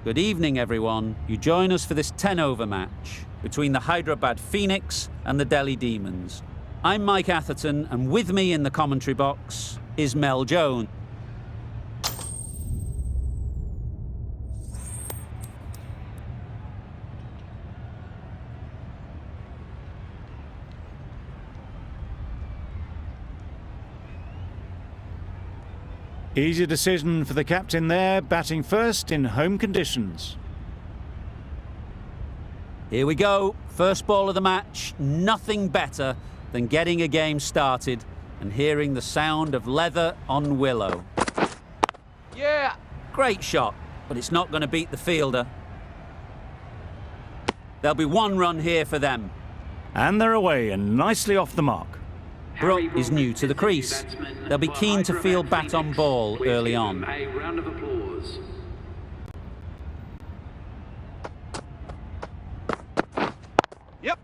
Good evening, everyone. You join us for this 10-over match between the Hyderabad Phoenix and the Delhi Demons. I'm Mike Atherton, and with me in the commentary box is Mel Jones. Easy decision for the captain there, batting first in home conditions. Here we go. First ball of the match. Nothing better than getting a game started and hearing the sound of leather on willow. Yeah! Great shot, but it's not going to beat the fielder. There'll be one run here for them. And they're away and nicely off the mark. Brook is new to the crease. They'll be keen to field bat on ball early on. A round of applause. Yep.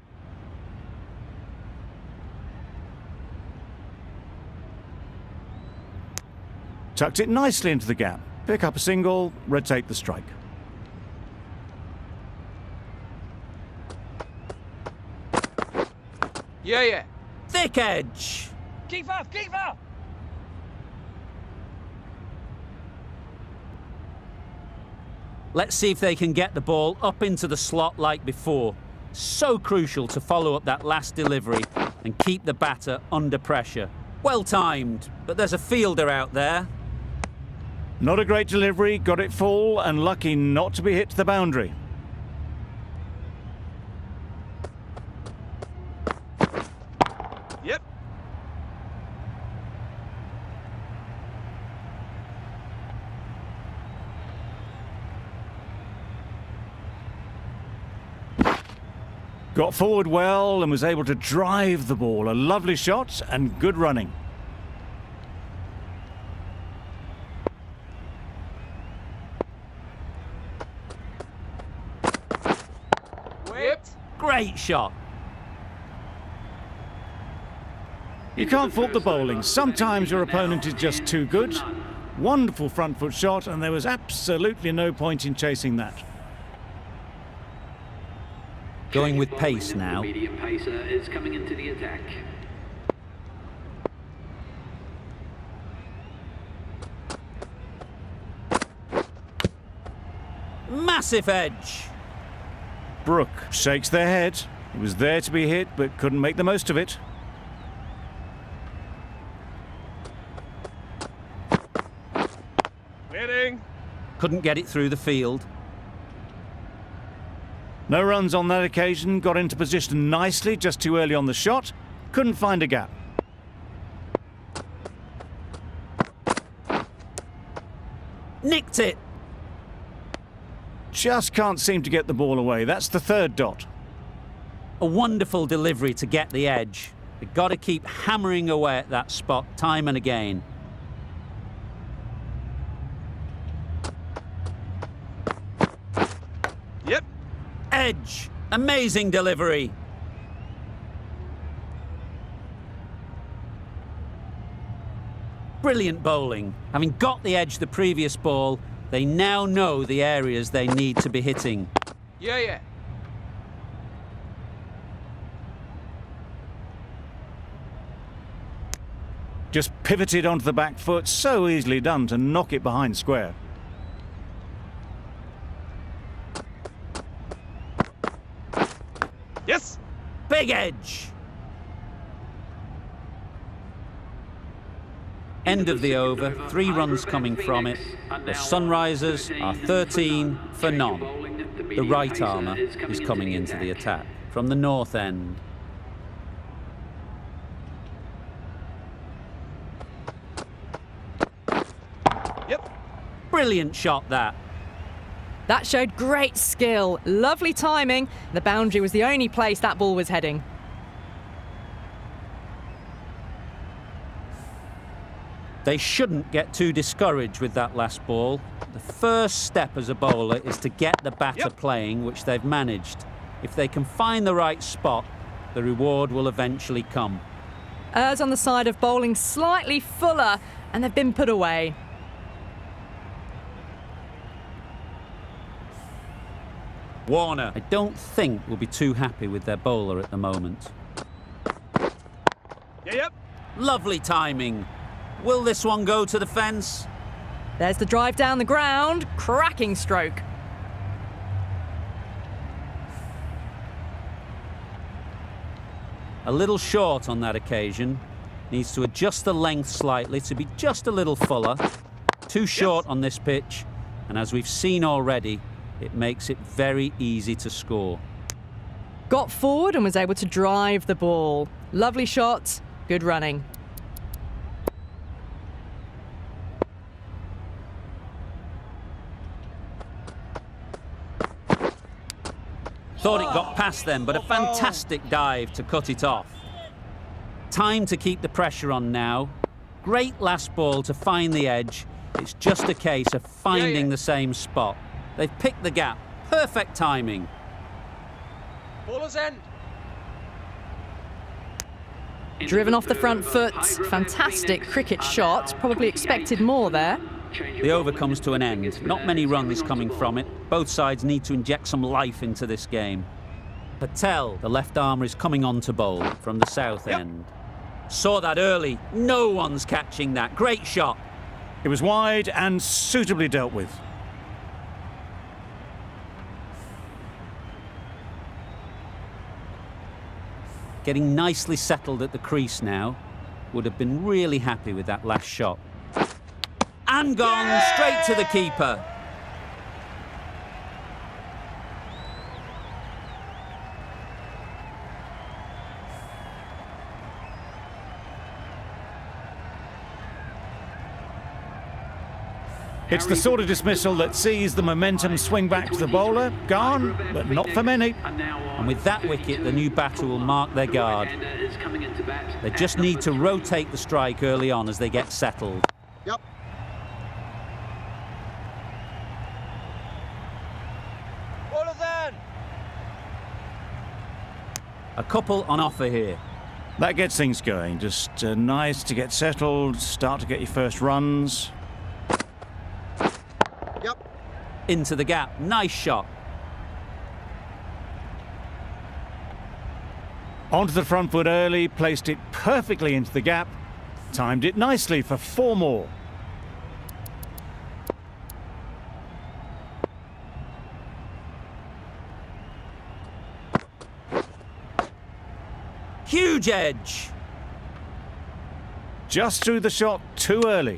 Tucked it nicely into the gap. Pick up a single, rotate the strike. Yeah. Thick edge. Keep up! Let's see if they can get the ball up into the slot like before. So crucial to follow up that last delivery and keep the batter under pressure. Well timed, but there's a fielder out there. Not a great delivery, got it full and lucky not to be hit to the boundary. Yep. Got forward well and was able to drive the ball. A lovely shot and good running. Whipped. Great shot. You can't fault the bowling. Sometimes your opponent is just too good. Wonderful front foot shot, and there was absolutely no point in chasing that. Going with pace now. Medium pacer is coming into the attack. Massive edge. Brook shakes their head. It was there to be hit, but couldn't make the most of it. Hitting. Couldn't get it through the field. No runs on that occasion, got into position nicely, just too early on the shot. Couldn't find a gap. Nicked it. Just can't seem to get the ball away. That's the third dot. A wonderful delivery to get the edge. They've got to keep hammering away at that spot time and again. Yep. Edge. Amazing delivery. Brilliant bowling. Having got the edge the previous ball, they now know the areas they need to be hitting. Yeah. Just pivoted onto the back foot, so easily done to knock it behind square. Yes. Big edge. End of the over, 3 runs coming from it. The Sunrisers are 13 for none. The right armour is coming into the attack from the north end. Yep. Brilliant shot that. That showed great skill, lovely timing. The boundary was the only place that ball was heading. They shouldn't get too discouraged with that last ball. The first step as a bowler is to get the batter playing, which they've managed. If they can find the right spot, the reward will eventually come. Errs on the side of bowling slightly fuller, and they've been put away. Warner, I don't think will be too happy with their bowler at the moment. Yep. Lovely timing. Will this one go to the fence? There's the drive down the ground. Cracking stroke. A little short on that occasion. Needs to adjust the length slightly to be just a little fuller. Too short on this pitch, and as we've seen already, it makes it very easy to score. Got forward and was able to drive the ball. Lovely shot, good running. Thought it got past them, but a fantastic dive to cut it off. Time to keep the pressure on now. Great last ball to find the edge. It's just a case of finding the same spot. They've picked the gap. Perfect timing. Bowler's end. Driven off the front foot. Fantastic cricket shot. Probably expected more there. The over comes to an end. Not many runs coming from it. Both sides need to inject some life into this game. Patel, the left armer, is coming on to bowl from the south end. Saw that early. No one's catching that. Great shot. It was wide and suitably dealt with. Getting nicely settled at the crease now. Would have been really happy with that last shot. And gone straight to the keeper. It's the sort of dismissal that sees the momentum swing back to the bowler. Gone, but not for many. And with that wicket, the new batter will mark their guard. They just need to rotate the strike early on as they get settled. Yep. Bowler's end. A couple on offer here. That gets things going. Just nice to get settled, start to get your first runs. Into the gap. Nice shot. Onto the front foot early, placed it perfectly into the gap. Timed it nicely for 4 more. Huge edge. Just threw the shot too early.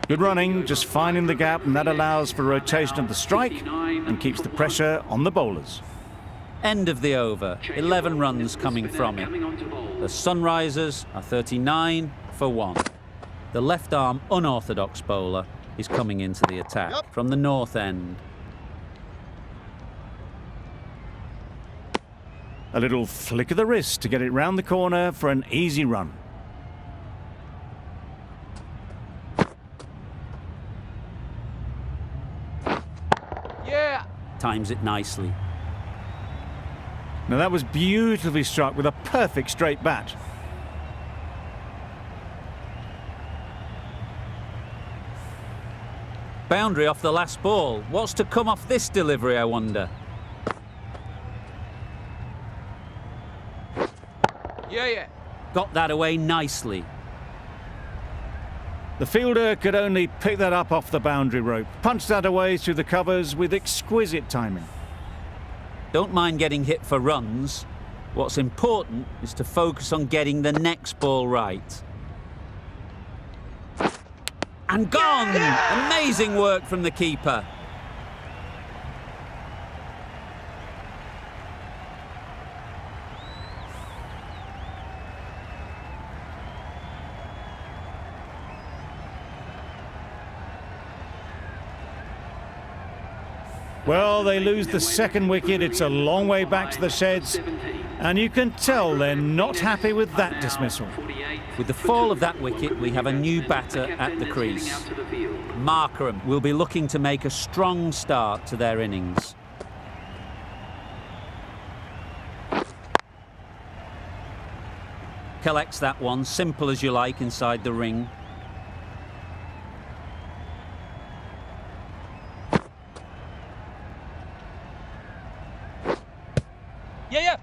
Good running, just finding the gap, and that allows for rotation of the strike and keeps the pressure on the bowlers. End of the over. 11 runs coming from it. The Sunrisers are 39 for 1. The left-arm unorthodox bowler is coming into the attack from the north end. A little flick of the wrist to get it round the corner for an easy run. Times it nicely. Now that was beautifully struck with a perfect straight bat. Boundary off the last ball. What's to come off this delivery, I wonder? Yeah. Got that away nicely. The fielder could only pick that up off the boundary rope. Punched that away through the covers with exquisite timing. Don't mind getting hit for runs. What's important is to focus on getting the next ball right. And gone! Amazing work from the keeper. Well, they lose the second wicket. It's a long way back to the sheds. And you can tell they're not happy with that dismissal. With the fall of that wicket, we have a new batter at the crease. Markram will be looking to make a strong start to their innings. collects that one, simple as you like, inside the ring. Yeah, yeah.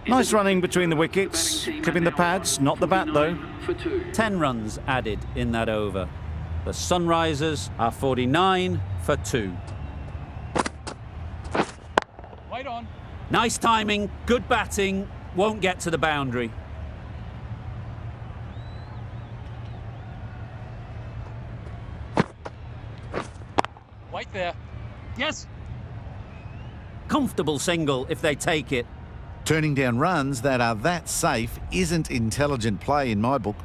Nice running between the wickets, clipping the pads, not the bat though. 10 runs added in that over. The Sunrisers are 49 for 2. Wait on. Nice timing, good batting, won't get to the boundary. Wait there. Yes. Comfortable single if they take it. Turning down runs that are that safe isn't intelligent play in my book.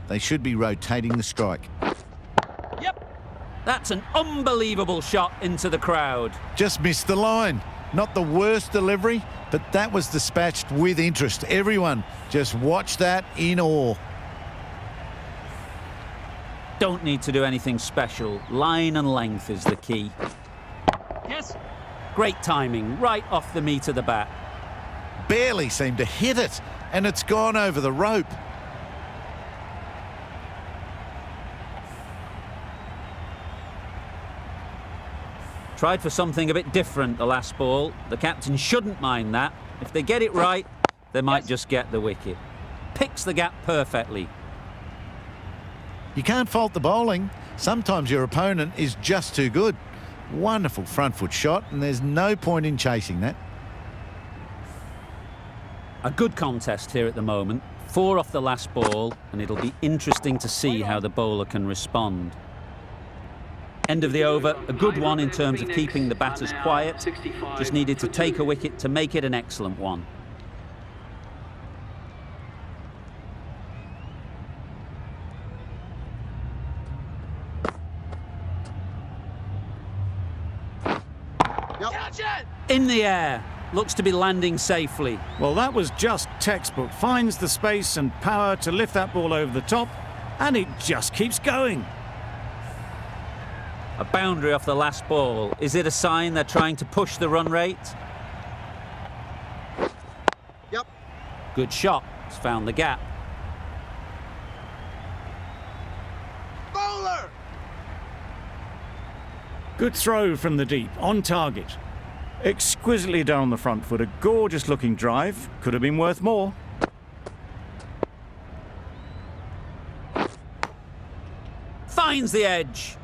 They should be rotating the strike. Yep. That's an unbelievable shot into the crowd. Just missed the line. Not the worst delivery, but that was dispatched with interest. Everyone just watch that in awe. Don't need to do anything special. Line and length is the key. Yes. Great timing, right off the meat of the bat. Barely seemed to hit it, and it's gone over the rope. Tried for something a bit different the last ball. The captain shouldn't mind that. If they get it right, they might just get the wicket. Picks the gap perfectly. You can't fault the bowling. Sometimes your opponent is just too good. Wonderful front foot shot, and there's no point in chasing that. A good contest here at the moment. 4 off the last ball, and it'll be interesting to see how the bowler can respond. End of the over, a good one in terms of keeping the batters quiet. Just needed to take a wicket to make it an excellent one. Catch it. In the air, looks to be landing safely. Well, that was just textbook. Finds the space and power to lift that ball over the top, and it just keeps going. A boundary off the last ball. Is it a sign they're trying to push the run rate? Yep. Good shot. It's found the gap. Bowler. Good throw from the deep, on target. Exquisitely down the front foot, a gorgeous looking drive. Could have been worth more. Finds the edge.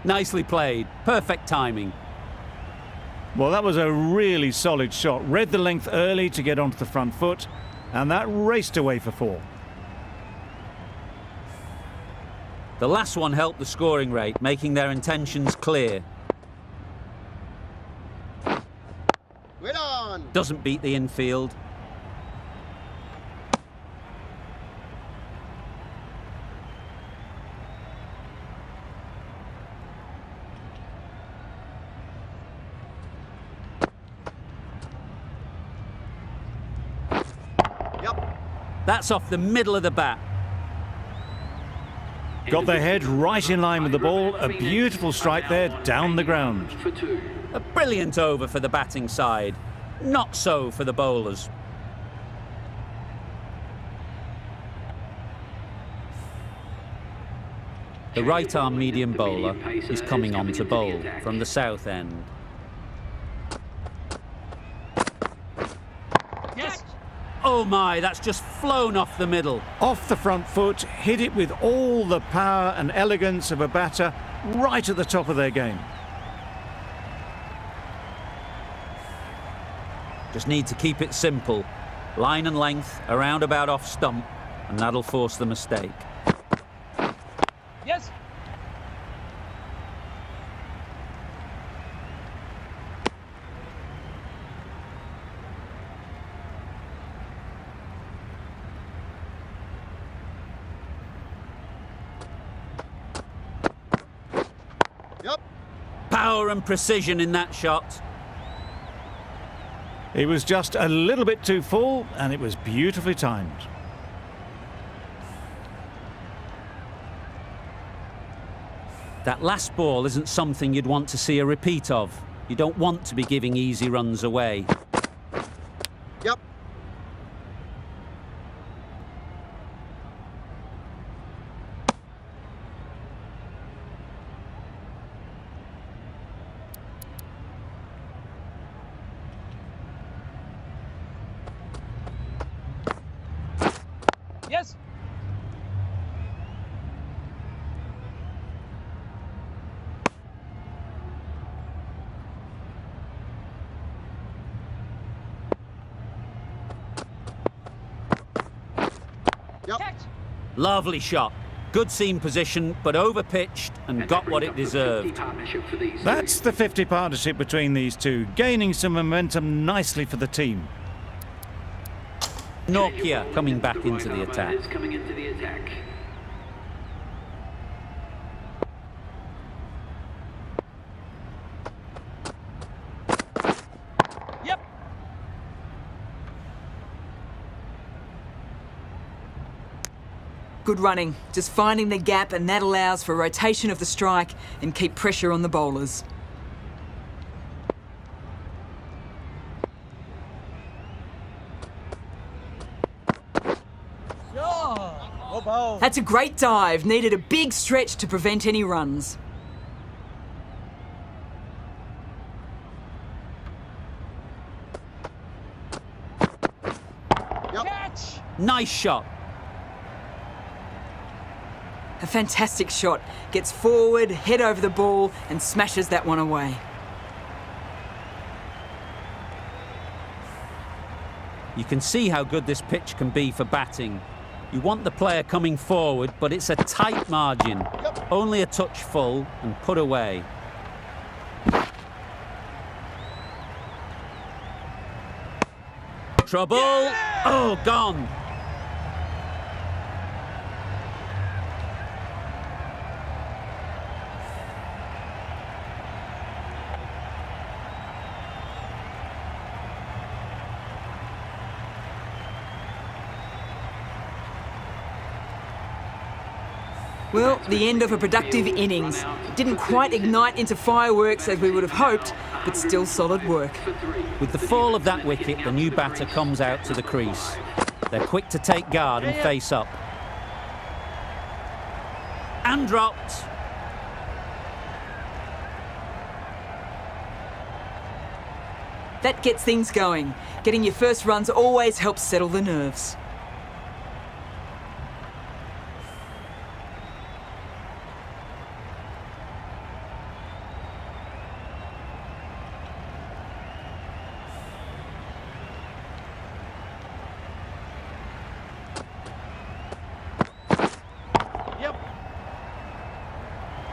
Nicely played. Perfect timing. Well, that was a really solid shot. Read the length early to get onto the front foot, and that raced away for 4. The last one helped the scoring rate, making their intentions clear. Wait on. Doesn't beat the infield. That's off the middle of the bat. Got their head right in line with the ball. A beautiful strike there, down the ground. A brilliant over for the batting side. Not so for the bowlers. The right-arm medium bowler is coming on to bowl from the south end. Yes. Oh my, that's just flown off the middle. Off the front foot, hit it with all the power and elegance of a batter, right at the top of their game. Just need to keep it simple. Line and length, around about off stump, and that'll force the mistake. Yes. power and precision in that shot. It was just a little bit too full, and it was beautifully timed. That last ball isn't something you'd want to see a repeat of. You don't want to be giving easy runs away. Yep. Yes. Yep. Lovely shot. Good seam position, but over-pitched and got what it deserved. That's the 50 partnership between these two, gaining some momentum nicely for the team. Nokia coming back into the attack. Yep. Good running, just finding the gap, and that allows for rotation of the strike and keep pressure on the bowlers. That's a great dive, needed a big stretch to prevent any runs. Yep. Catch! Nice shot. A fantastic shot, gets forward, head over the ball and smashes that one away. You can see how good this pitch can be for batting. You want the player coming forward, but it's a tight margin. Yep. Only a touch full and put away. Trouble. Yeah! Oh, gone. Well, the end of a productive innings. Didn't quite ignite into fireworks as we would have hoped, but still solid work. With the fall of that wicket, the new batter comes out to the crease. They're quick to take guard and face up. And dropped. That gets things going. Getting your first runs always helps settle the nerves.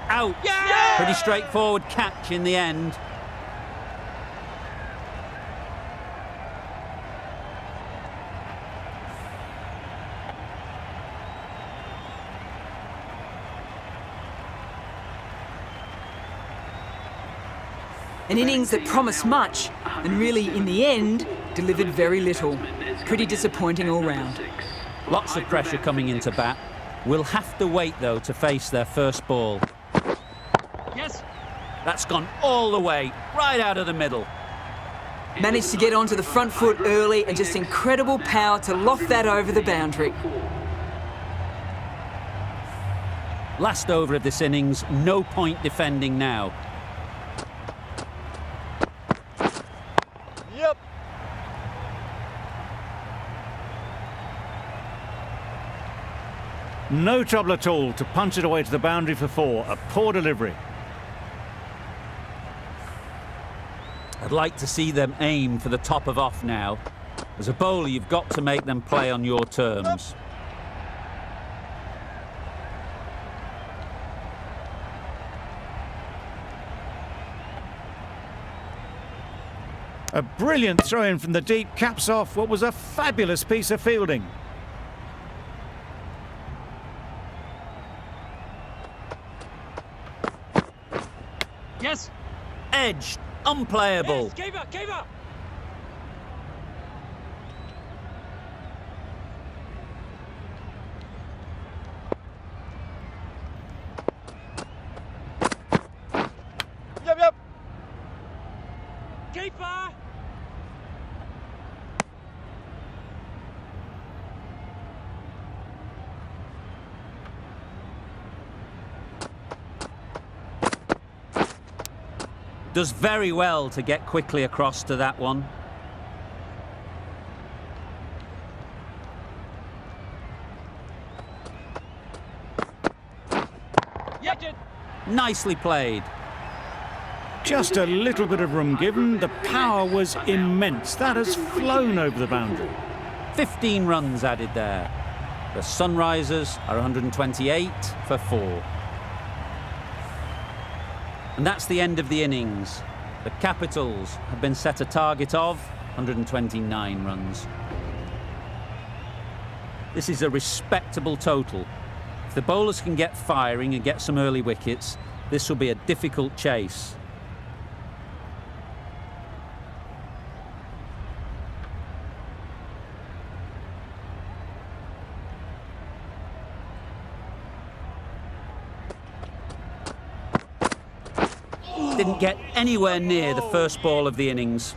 Out. Yeah! Pretty straightforward catch in the end. An innings that promised much and really, in the end, delivered very little. Pretty disappointing all round. Lots of pressure coming into bat. We'll have to wait, though, to face their first ball. Yes. That's gone all the way, right out of the middle. Managed to get onto the front foot early and just incredible power to loft that over the boundary. Last over of this innings, no point defending now. Yep. No trouble at all to punch it away to the boundary for 4. A poor delivery. I'd like to see them aim for the top of off now. As a bowler, you've got to make them play on your terms. A brilliant throw-in from the deep caps off what was a fabulous piece of fielding. Yes. edge. Unplayable. Yes, keeper. Yep. Keeper. Does very well to get quickly across to that one. Yep. Nicely played. Just a little bit of room given. The power was immense. That has flown over the boundary. 15 runs added there. The Sunrisers are 128 for 4. And that's the end of the innings. The Capitals have been set a target of 129 runs. This is a respectable total. If the bowlers can get firing and get some early wickets, this will be a difficult chase. Didn't get anywhere near the first ball of the innings.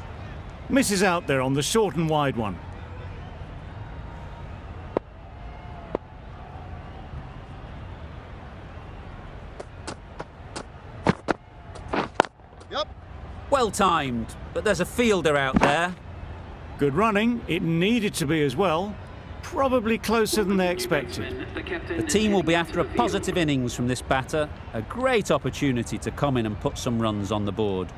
Misses out there on the short and wide one. Yep. Well timed, but there's a fielder out there. Good running. It needed to be as well. Probably closer than they expected. The team will be after a positive innings from this batter. A great opportunity to come in and put some runs on the board.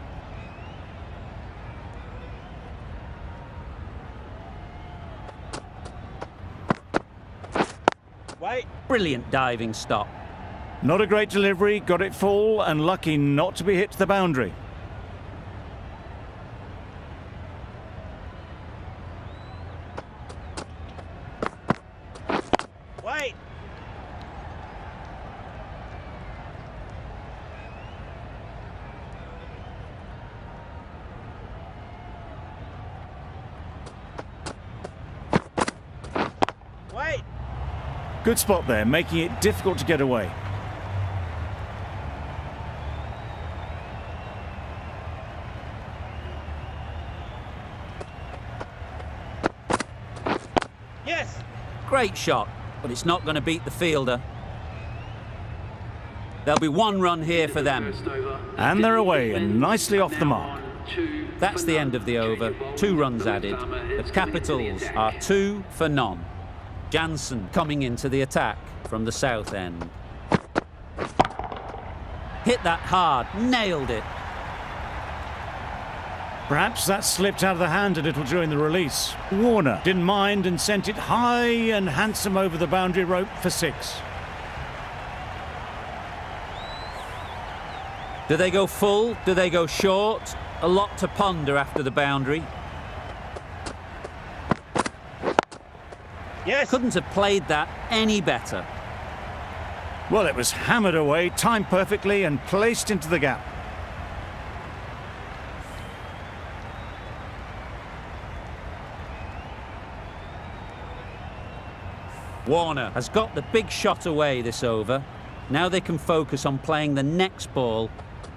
Wait. Brilliant diving stop. Not a great delivery, got it full and lucky not to be hit to the boundary. Wait. Wait. Good spot there, making it difficult to get away. Yes. Great shot, but it's not going to beat the fielder. There'll be 1 run here for them. And they're away and nicely off the mark. That's the end of the over. 2 runs added. The Capitals are 2 for none. Jansen coming into the attack from the south end. Hit that hard, nailed it. Perhaps that slipped out of the hand a little during the release. Warner didn't mind and sent it high and handsome over the boundary rope for 6. Do they go full? Do they go short? A lot to ponder after the boundary. Yes. Couldn't have played that any better. Well, it was hammered away, timed perfectly and placed into the gap. Warner has got the big shot away this over. Now they can focus on playing the next ball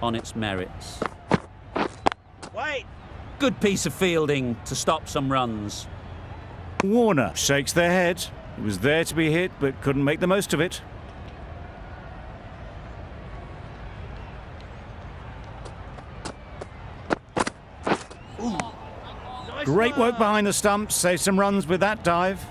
on its merits. Wait. Good piece of fielding to stop some runs. Warner shakes their head. It was there to be hit, but couldn't make the most of it. Great work behind the stumps, save some runs with that dive.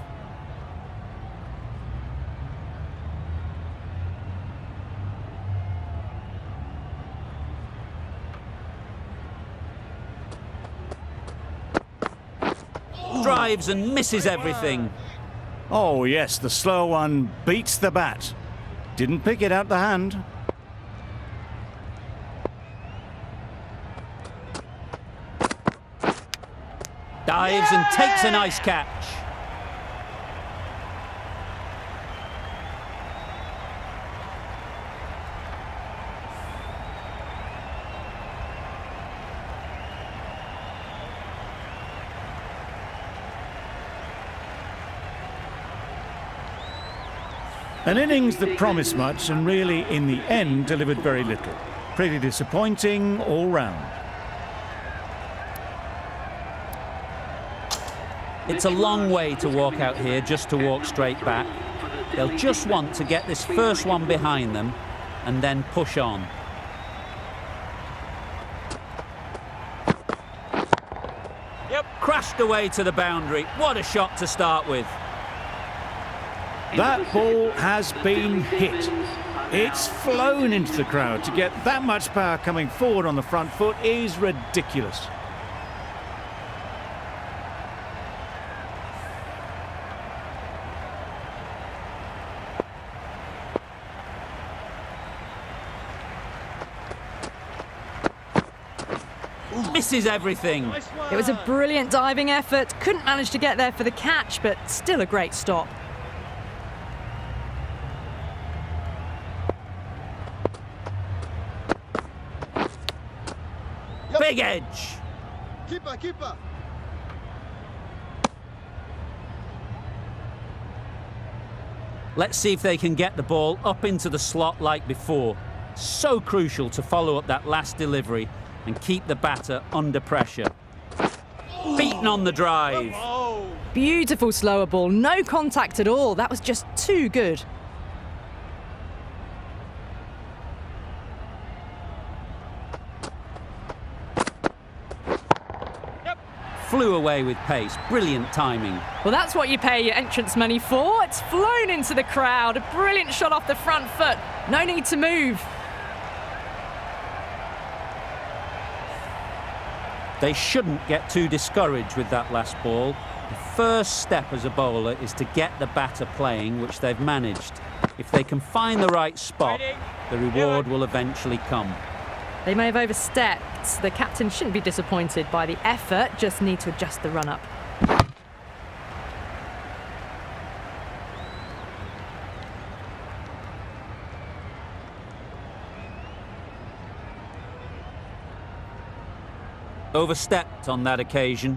Drives and misses everything. Oh yes, the slow one beats the bat. Didn't pick it out the hand. Dives and takes a nice catch. An innings that promised much and really, in the end, delivered very little. Pretty disappointing all round. It's a long way to walk out here just to walk straight back. They'll just want to get this first one behind them and then push on. Yep. Crashed away to the boundary. What a shot to start with. That ball has been hit. It's flown into the crowd. To get that much power coming forward on the front foot is ridiculous. Misses everything. Nice one. It was a brilliant diving effort. Couldn't manage to get there for the catch, but still a great stop. Big edge. Keeper. Let's see if they can get the ball up into the slot like before. So crucial to follow up that last delivery and keep the batter under pressure. Beaten on the drive. Oh. Beautiful slower ball. No contact at all. That was just too good. Flew away with pace. Brilliant timing. Well, that's what you pay your entrance money for. It's flown into the crowd. A brilliant shot off the front foot. No need to move. They shouldn't get too discouraged with that last ball. The first step as a bowler is to get the batter playing, which they've managed. If they can find the right spot, the reward will eventually come. They may have overstepped. The captain shouldn't be disappointed by the effort, just need to adjust the run-up. Overstepped on that occasion.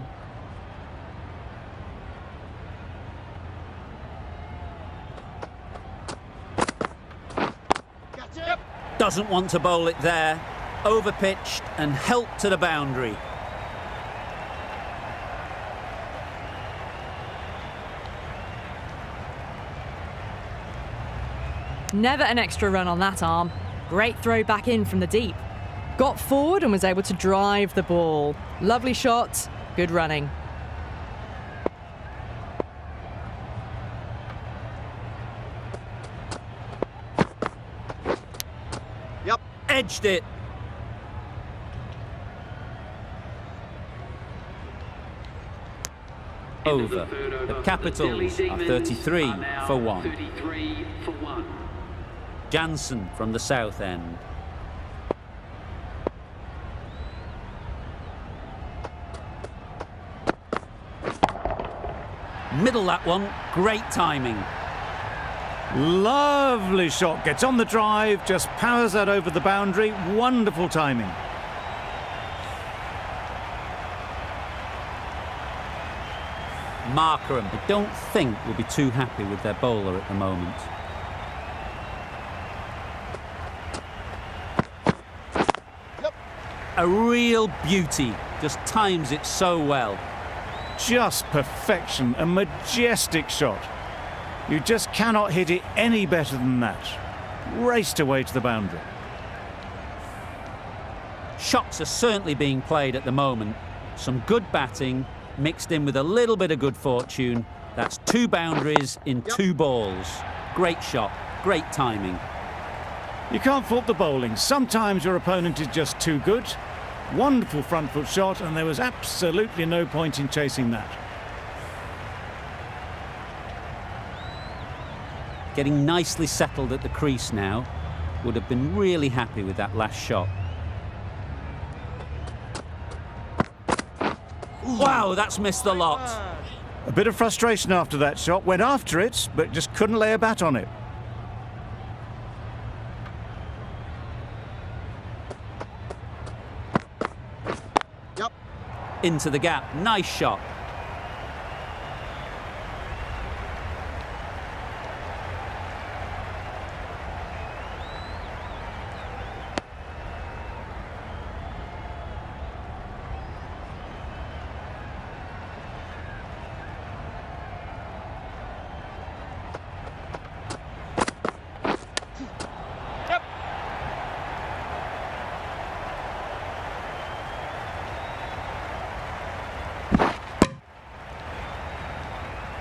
Yep. Doesn't want to bowl it there. Overpitched and helped to the boundary. Never an extra run on that arm. Great throw back in from the deep. Got forward and was able to drive the ball. Lovely shot, good running. Yep. Edged it. Over. The Capitals are 33 for 1. Jansen from the south end. Middle that one, great timing. Lovely shot. Gets on the drive, just powers that over the boundary. Wonderful timing. Markram, I don't think will be too happy with their bowler at the moment. Yep. A real beauty, just times it so well. Just perfection, a majestic shot. You just cannot hit it any better than that. Raced away to the boundary. Shots are certainly being played at the moment. Some good batting, mixed in with a little bit of good fortune. That's 2 boundaries in 2 balls. Great shot, great timing. You can't fault the bowling. Sometimes your opponent is just too good. Wonderful front foot shot, and there was absolutely no point in chasing that. Getting nicely settled at the crease now. Would have been really happy with that last shot. Wow, that's missed the lot. A bit of frustration after that shot. Went after it, but just couldn't lay a bat on it. Yep. Into the gap, nice shot.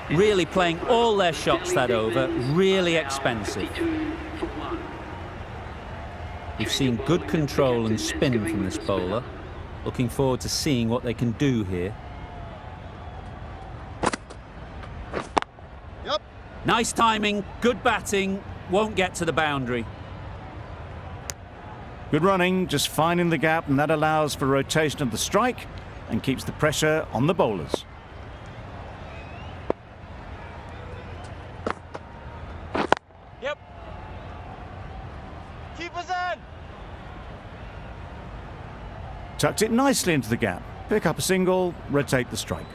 Really playing all their shots that over, really expensive. We've seen good control and spin from this bowler. Looking forward to seeing what they can do here. Yep. Nice timing, good batting, won't get to the boundary. Good running, just finding the gap, and that allows for rotation of the strike and keeps the pressure on the bowlers. Yep. Keep us in. Tucked it nicely into the gap. Pick up a single, rotate the strike.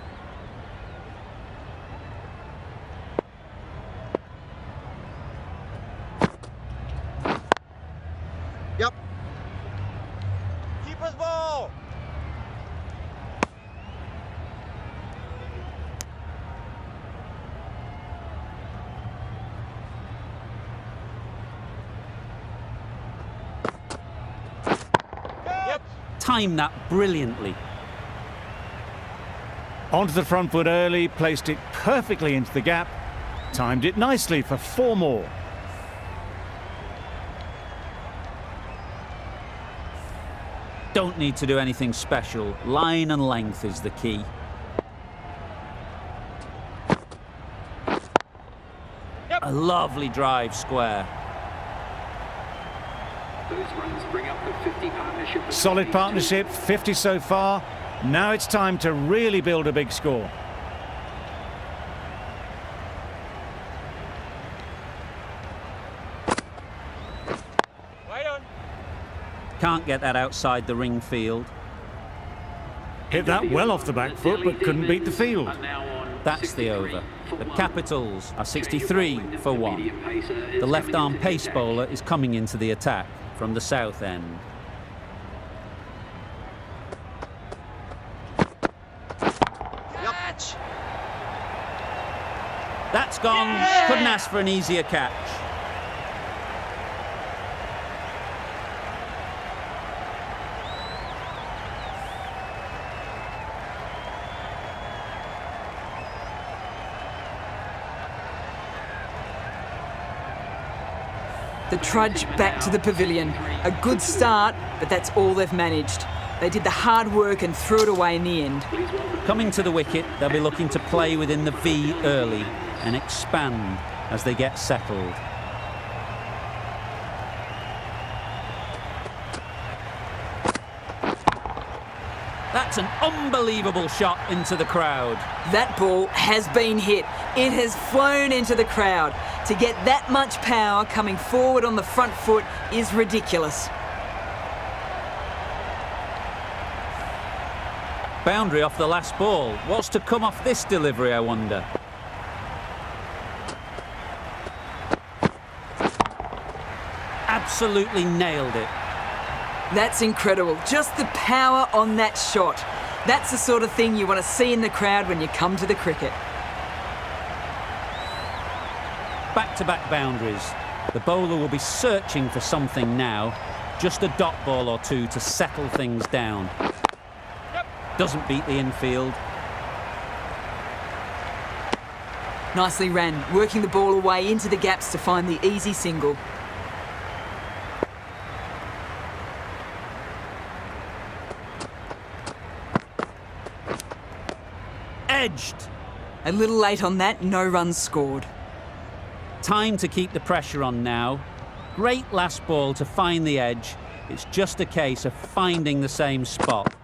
Yep. Keep us ball. Yep. Timed that brilliantly. Onto the front foot early, placed it perfectly into the gap, timed it nicely for 4 more. Don't need to do anything special. Line and length is the key. Yep. A lovely drive square. Those runs bring up the 50 partnership. Solid partnership, 50 so far. Now it's time to really build a big score. Right on. Can't get that outside the ring field. Hit that well off the back foot, but couldn't beat the field. That's the over. The Capitals are 63 for 1. The left-arm pace bowler is coming into the attack from the south end. Catch. That's gone. Couldn't ask for an easier catch. The trudge back to the pavilion. A good start, but that's all they've managed. They did the hard work and threw it away in the end. Coming to the wicket, they'll be looking to play within the V early and expand as they get settled. That's an unbelievable shot into the crowd. That ball has been hit. It has flown into the crowd. To get that much power coming forward on the front foot is ridiculous. Boundary off the last ball. What's to come off this delivery, I wonder? Absolutely nailed it. That's incredible. Just the power on that shot. That's the sort of thing you want to see in the crowd when you come to the cricket. Back-to-back boundaries. The bowler will be searching for something now. Just a dot ball or two to settle things down. Doesn't beat the infield. Nicely ran, working the ball away into the gaps to find the easy single. Edged. A little late on that, no runs scored. Time to keep the pressure on now. Great last ball to find the edge. It's just a case of finding the same spot.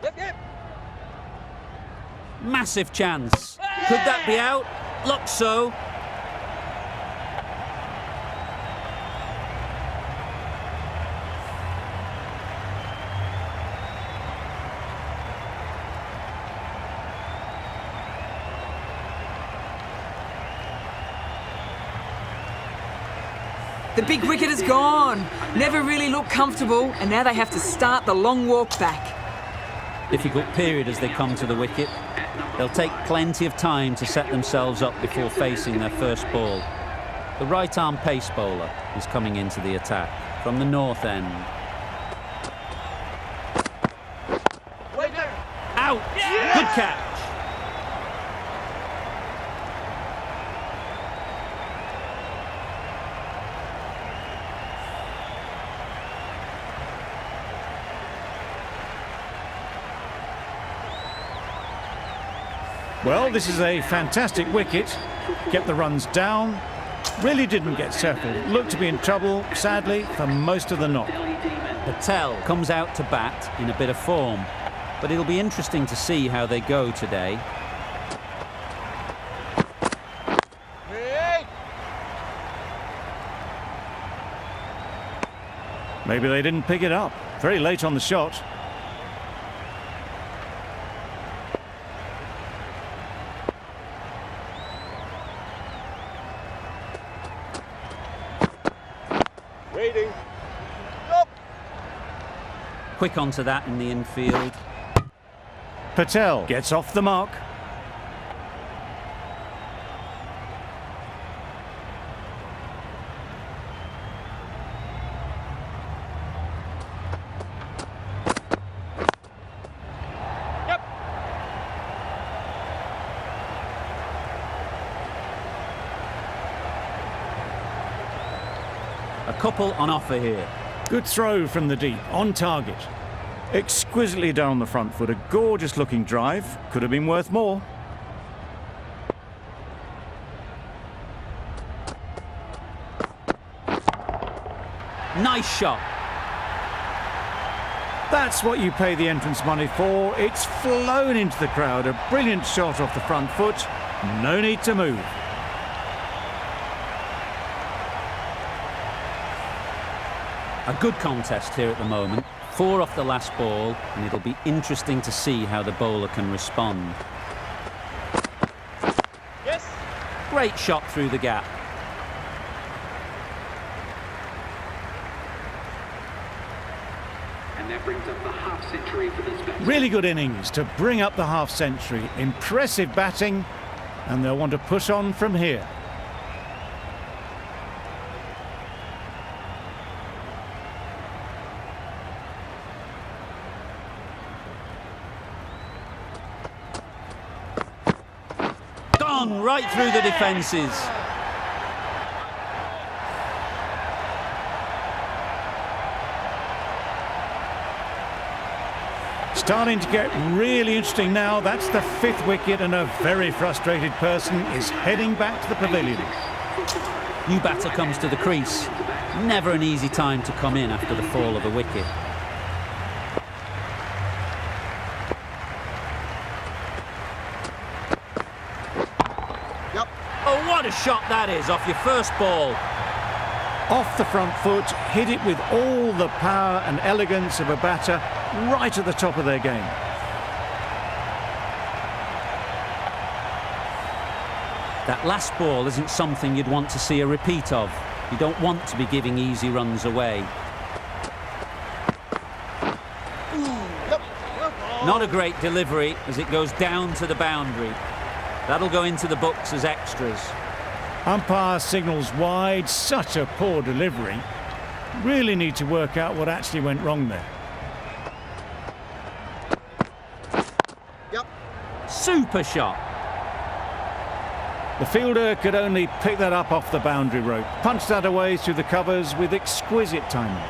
Yep. Massive chance. Could that be out? Looks so. The big wicket is gone. Never really looked comfortable, and now they have to start the long walk back. Difficult period as they come to the wicket. They'll take plenty of time to set themselves up before facing their first ball. The right-arm pace bowler is coming into the attack from the north end. Out! Good catch! Well, this is a fantastic wicket. Kept the runs down. Really didn't get settled. Looked to be in trouble, sadly, for most of the knock. Patel comes out to bat in a bit of form, but it'll be interesting to see how they go today. Hey! Maybe they didn't pick it up. Very late on the shot. Waiting. Stop! Quick onto that in the infield. Patel gets off the mark. Yep. A couple on offer here. Good throw from the deep, on target. Exquisitely down the front foot, a gorgeous looking drive. Could have been worth more. Nice shot. That's what you pay the entrance money for. It's flown into the crowd. A brilliant shot off the front foot. No need to move. A good contest here at the moment. 4 off the last ball, and it'll be interesting to see how the bowler can respond. Yes. Great shot through the gap. And that brings up the half century for this batsman. Really good innings to bring up the half century. Impressive batting, and they'll want to push on from here. Gone right through the defences. Starting to get really interesting now. That's the 5th wicket, and a very frustrated person is heading back to the pavilion. New batter comes to the crease. Never an easy time to come in after the fall of a wicket. Yep. Oh, what a shot that is off your first ball. Off the front foot, hit it with all the power and elegance of a batter right at the top of their game. That last ball isn't something you'd want to see a repeat of. You don't want to be giving easy runs away. Yep. Not a great delivery as it goes down to the boundary. That'll go into the books as extras. Umpire signals wide. Such a poor delivery. Really need to work out what actually went wrong there. Yep. Super shot. The fielder could only pick that up off the boundary rope. Punched that away through the covers with exquisite timing.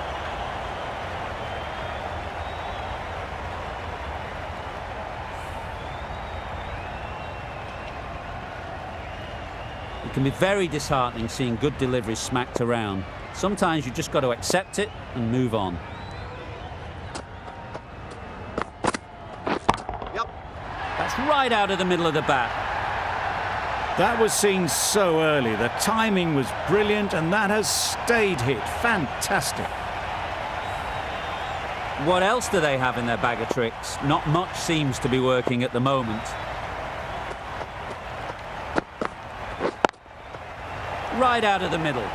It can be very disheartening seeing good deliveries smacked around. Sometimes you just got to accept it and move on. Yep. That's right out of the middle of the bat. That was seen so early. The timing was brilliant, and that has stayed hit. Fantastic. What else do they have in their bag of tricks? Not much seems to be working at the moment. Right out of the middle.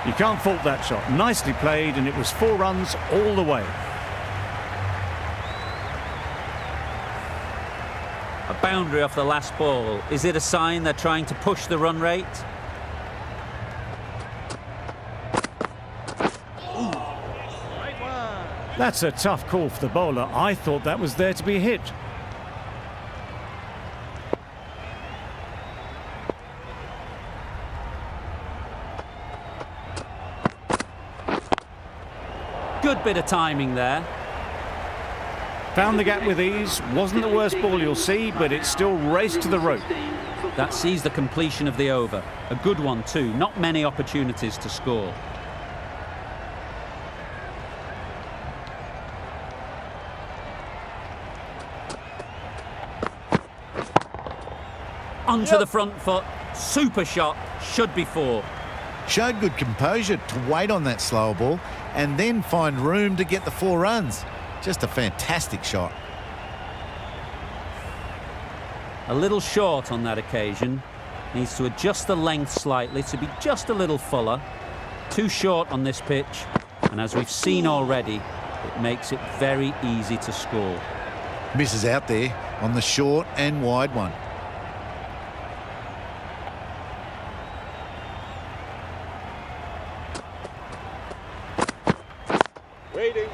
You can't fault that shot. Nicely played, and it was 4 runs all the way. A boundary off the last ball. Is it a sign they're trying to push the run rate? Right one. That's a tough call for the bowler. I thought that was there to be hit. Good bit of timing there. Found the gap with ease. Wasn't the worst ball you'll see, but it still raced to the rope. That sees the completion of the over. A good one too. Not many opportunities to score. Onto the front foot. Super shot. Should be 4. Showed good composure to wait on that slower ball and then find room to get the 4 runs. Just a fantastic shot. A little short on that occasion. Needs to adjust the length slightly to be just a little fuller. Too short on this pitch. And as we've seen already, it makes it very easy to score. Misses out there on the short and wide one. Waiting.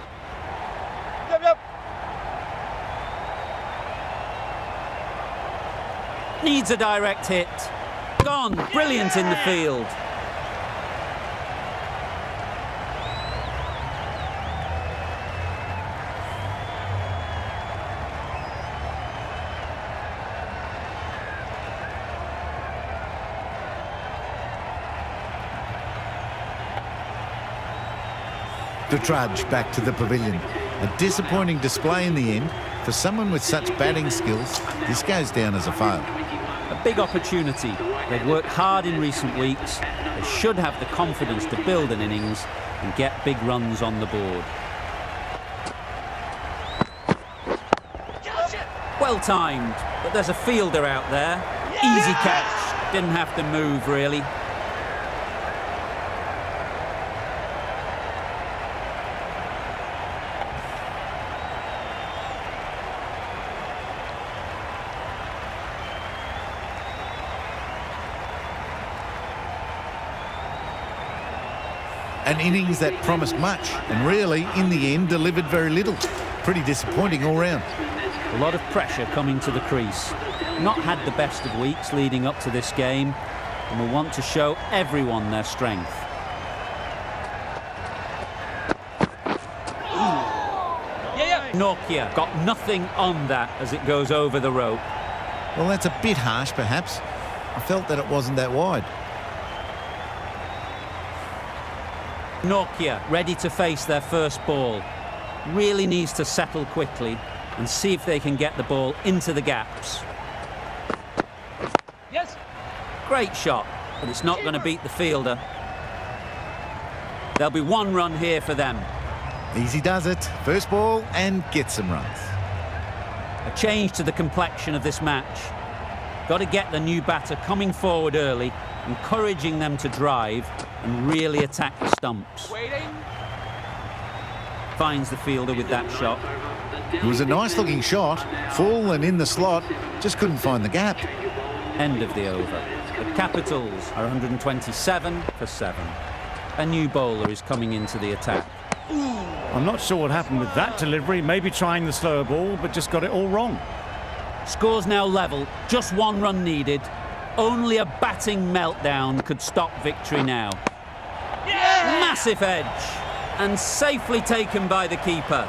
Yep, yep. Needs a direct hit. Gone. Brilliant in the field. To trudge back to the pavilion. A disappointing display in the end. For someone with such batting skills, this goes down as a fail. A big opportunity. They've worked hard in recent weeks. They should have the confidence to build an innings and get big runs on the board. Well timed, but there's a fielder out there. Easy catch. Didn't have to move, really. An innings that promised much and really, in the end, delivered very little. Pretty disappointing all round. A lot of pressure coming to the crease. Not had the best of weeks leading up to this game and will want to show everyone their strength. Nokia got nothing on that as it goes over the rope. Well, that's a bit harsh, perhaps. I felt that it wasn't that wide. Nokia ready to face their first ball. Really needs to settle quickly and see if they can get the ball into the gaps. Yes. Great shot, but it's not going to beat the fielder. There'll be 1 run here for them. Easy does it. First ball and gets some runs. A change to the complexion of this match. Got to get the new batter coming forward early, encouraging them to drive and really attack the stumps. Waiting. Finds the fielder with that shot. It was a nice-looking shot, full and in the slot, just couldn't find the gap. End of the over. The Capitals are 127 for 7. A new bowler is coming into the attack. I'm not sure what happened with that delivery. Maybe trying the slower ball, but just got it all wrong. Score's now level, just 1 run needed. Only a batting meltdown could stop victory now. Yeah! Massive edge, and safely taken by the keeper.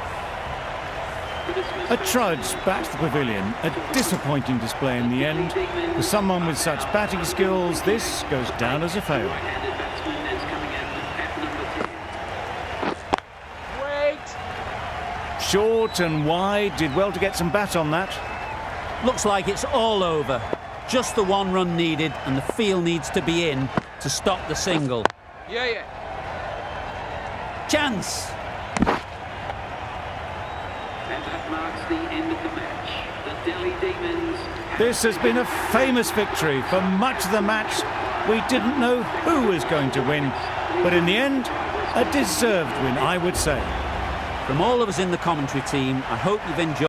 A trudge back to the pavilion. A disappointing display in the end. For someone with such batting skills, this goes down as a fail. Wait. Short and wide, did well to get some bat on that. Looks like it's all over. Just the 1 run needed, and the field needs to be in to stop the single. Yeah. Chance! That marks the end of the match. The Delhi Demons. This has been a famous victory. For much of the match, we didn't know who was going to win. But in the end, a deserved win, I would say. From all of us in the commentary team, I hope you've enjoyed